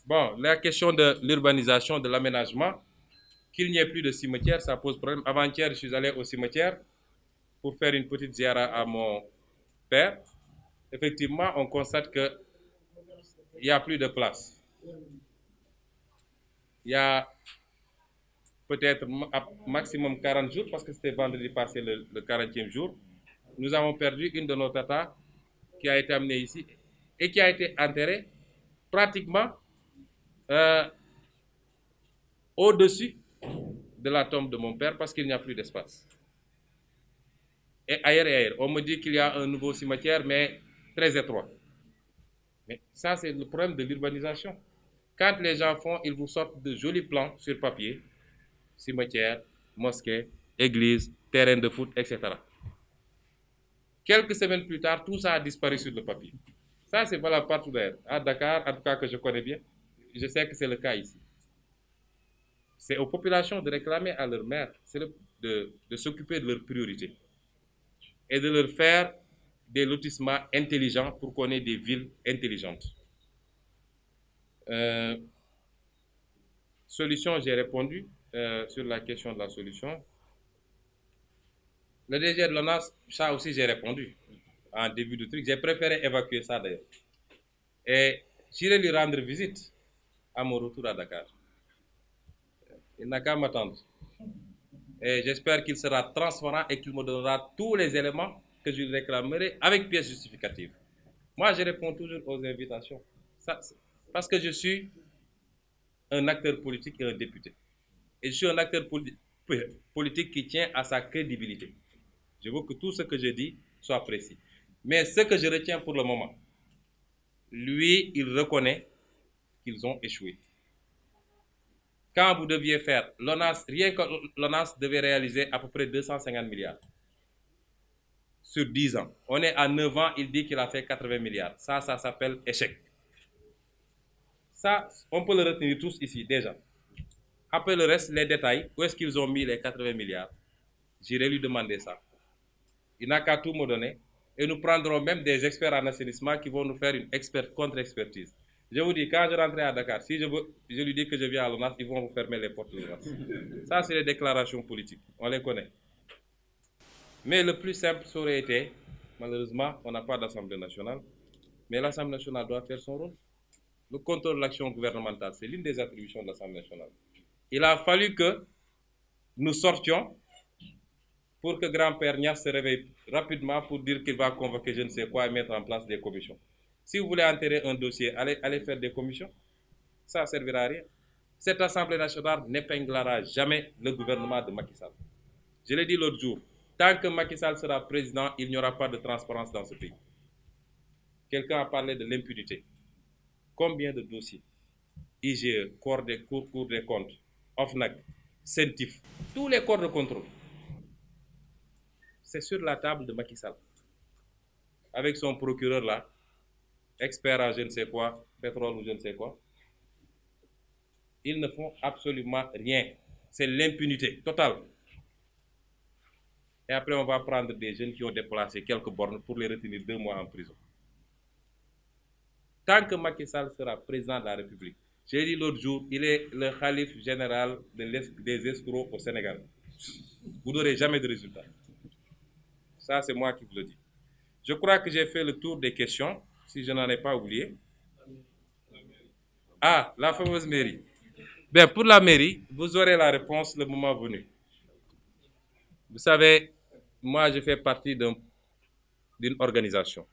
Bon, la question de l'urbanisation, de l'aménagement, qu'il n'y ait plus de cimetière, ça pose problème. Avant-hier, je suis allé au cimetière pour faire une petite ziara à mon père. Effectivement, on constate qu'il n'y a plus de place. Il y a peut-être maximum 40 jours, parce que c'était vendredi passé le 40e jour. Nous avons perdu une de nos tatas qui a été amenée ici et qui a été enterrée pratiquement euh, au-dessus de la tombe de mon père parce qu'il n'y a plus d'espace. Et ailleurs. On me dit qu'il y a un nouveau cimetière, mais très étroit. Mais ça, c'est le problème de l'urbanisation. Quand les gens font, ils vous sortent de jolis plans sur papier, cimetière, mosquée, église, terrain de foot, etc. Quelques semaines plus tard, tout ça a disparu sur le papier. Ça, c'est valable partout d'ailleurs. À Dakar, en tout cas que je connais bien, je sais que c'est le cas ici. C'est aux populations de réclamer à leur maire de s'occuper de leurs priorités et de leur faire des lotissements intelligents pour qu'on ait des villes intelligentes. Solution, j'ai répondu sur la question de la solution. Le DG de l'ONAS, ça aussi j'ai répondu en début de truc. J'ai préféré évacuer ça d'ailleurs. Et j'irai lui rendre visite à mon retour à Dakar. Il n'a qu'à m'attendre. Et j'espère qu'il sera transparent et qu'il me donnera tous les éléments que je lui réclamerai avec pièces justificatives. Moi, je réponds toujours aux invitations. Ça, parce que je suis un acteur politique et un député. Et je suis un acteur politique qui tient à sa crédibilité. Je veux que tout ce que je dis soit précis. Mais ce que je retiens pour le moment, lui, il reconnaît qu'ils ont échoué. Quand vous deviez faire, rien que l'ONAS devait réaliser à peu près 250 milliards sur 10 ans. On est à 9 ans, il dit qu'il a fait 80 milliards. Ça s'appelle échec. Ça, on peut le retenir tous ici déjà. Après le reste, les détails, où est-ce qu'ils ont mis les 80 milliards? J'irai lui demander ça. Il n'a qu'à tout me donner. Et nous prendrons même des experts en assainissement qui vont nous faire une contre-expertise. Je vous dis, quand je rentrerai à Dakar, si je lui dis que je viens à l'ONAS, ils vont vous fermer les portes de l'ONAS. Ça, c'est les déclarations politiques. On les connaît. Mais le plus simple, ça aurait été, malheureusement, on n'a pas d'Assemblée nationale, mais l'Assemblée nationale doit faire son rôle. Le contrôle de l'action gouvernementale, c'est l'une des attributions de l'Assemblée nationale. Il a fallu que nous sortions pour que grand-père Nias se réveille rapidement pour dire qu'il va convoquer je ne sais quoi et mettre en place des commissions. Si vous voulez enterrer un dossier, allez faire des commissions. Ça ne servira à rien. Cette Assemblée nationale n'épinglera jamais le gouvernement de Macky Sall. Je l'ai dit l'autre jour, tant que Macky Sall sera président, il n'y aura pas de transparence dans ce pays. Quelqu'un a parlé de l'impunité. Combien de dossiers IGE, Cour des comptes, OFNAC, CENTIF, tous les corps de contrôle, c'est sur la table de Macky Sall. Avec son procureur là, expert à je ne sais quoi, pétrole ou je ne sais quoi, ils ne font absolument rien. C'est l'impunité totale. Et après, on va prendre des jeunes qui ont déplacé quelques bornes pour les retenir 2 mois en prison. Tant que Macky Sall sera président de la République, j'ai dit l'autre jour, il est le calife général des escrocs au Sénégal. Vous n'aurez jamais de résultat. Ça, c'est moi qui vous le dis. Je crois que j'ai fait le tour des questions, si je n'en ai pas oublié. Ah, la fameuse mairie. Bien, pour la mairie, vous aurez la réponse le moment venu. Vous savez, moi, je fais partie d'une organisation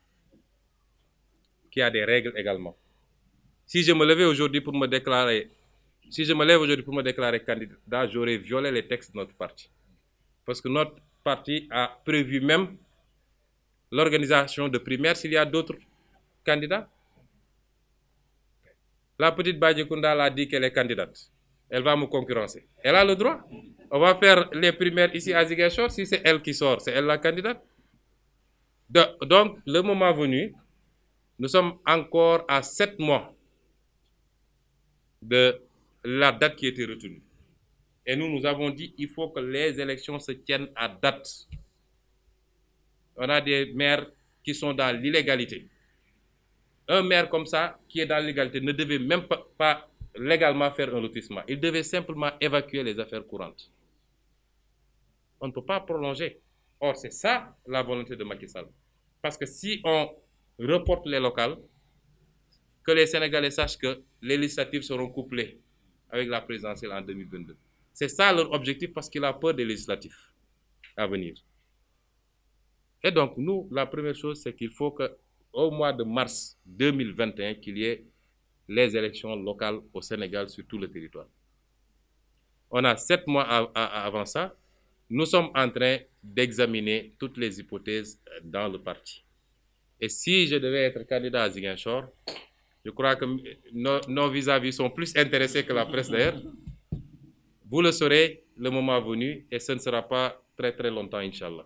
qui a des règles également. Si je me lève aujourd'hui pour me déclarer candidat, j'aurais violé les textes de notre parti. Parce que notre parti a prévu même l'organisation de primaires s'il y a d'autres candidats. La petite Badjekunda a dit qu'elle est candidate. Elle va me concurrencer. Elle a le droit. On va faire les primaires ici à Ziguinchor. Si c'est elle qui sort, c'est elle la candidate. Donc, le moment venu, nous sommes encore à 7 mois de la date qui a été retenue. Et nous avons dit qu'il faut que les élections se tiennent à date. On a des maires qui sont dans l'illégalité. Un maire comme ça, qui est dans l'illégalité, ne devait même pas légalement faire un lotissement. Il devait simplement évacuer les affaires courantes. On ne peut pas prolonger. Or, c'est ça la volonté de Macky Sall. Parce que si on reporte les locales, que les Sénégalais sachent que les législatives seront couplées avec la présidentielle en 2022. C'est ça leur objectif parce qu'il a peur des législatifs à venir. Et donc, nous, la première chose, c'est qu'il faut qu'au mois de mars 2021, qu'il y ait les élections locales au Sénégal sur tout le territoire. On a 7 mois avant ça. Nous sommes en train d'examiner toutes les hypothèses dans le parti. Et si je devais être candidat à Ziguinchor, je crois que nos vis-à-vis sont plus intéressés que la presse d'ailleurs. Vous le saurez le moment venu et ce ne sera pas très très longtemps, Inch'Allah.